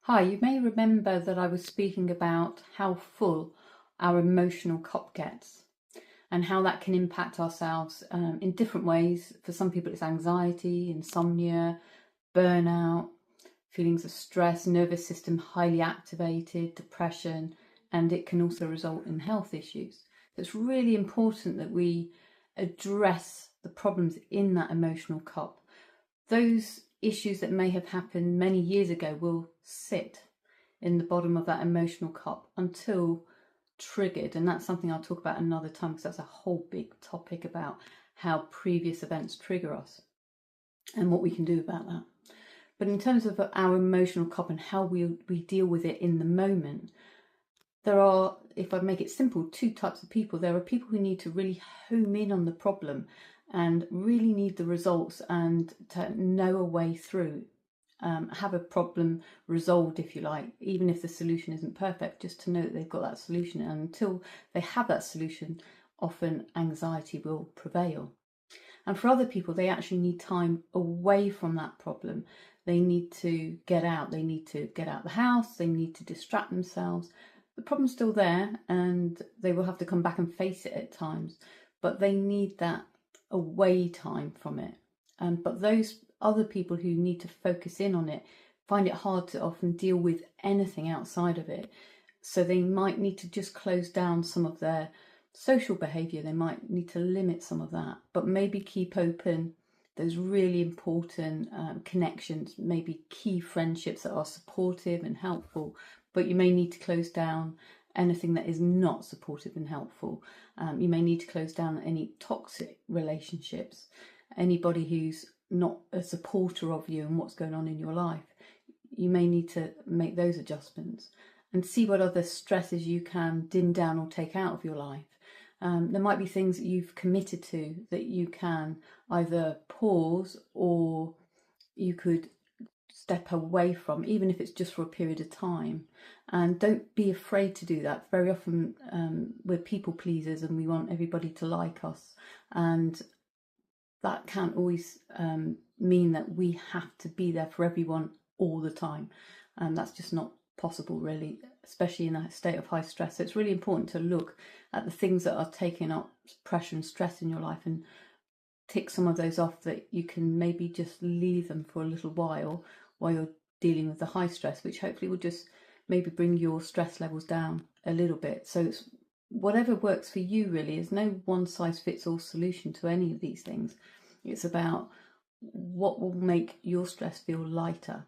Hi, you may remember that I was speaking about how full our emotional cup gets and how that can impact ourselves in different ways. For some people, it's anxiety, insomnia, burnout, feelings of stress, nervous system highly activated, depression, and it can also result in health issues. So it's really important that we address the problems in that emotional cup. Those issues that may have happened many years ago will sit in the bottom of that emotional cup until triggered. And that's something I'll talk about another time, because that's a whole big topic about how previous events trigger us and what we can do about that. But in terms of our emotional cup and how we deal with it in the moment, there are, if I make it simple, two types of people. There are people who need to really home in on the problem and really need the results and to know a way through, have a problem resolved, if you like, even if the solution isn't perfect, just to know that they've got that solution. And until they have that solution, often anxiety will prevail. And for other people, they actually need time away from that problem. They need to get out. They need to get out the house. They need to distract themselves. The problem's still there and they will have to come back and face it at times, but they need that away time from it. But those other people who need to focus in on it find it hard to often deal with anything outside of it. So they might need to just close down some of their social behaviour. They might need to limit some of that, but maybe keep open those really important connections, maybe key friendships that are supportive and helpful, but you may need to close down anything that is not supportive and helpful. You may need to close down any toxic relationships, anybody who's not a supporter of you and what's going on in your life. You may need to make those adjustments and see what other stresses you can dim down or take out of your life. There might be things that you've committed to that you can either pause, or you could step away from, even if it's just for a period of time. And don't be afraid to do that. Very often we're people pleasers and we want everybody to like us, and that can't always mean that we have to be there for everyone all the time. And that's just not possible, really, especially in a state of high stress. So it's really important to look at the things that are taking up pressure and stress in your life and tick some of those off, that you can maybe just leave them for a little while you're dealing with the high stress, which hopefully will just maybe bring your stress levels down a little bit. So it's whatever works for you, really. There's no one size fits all solution to any of these things. It's about what will make your stress feel lighter.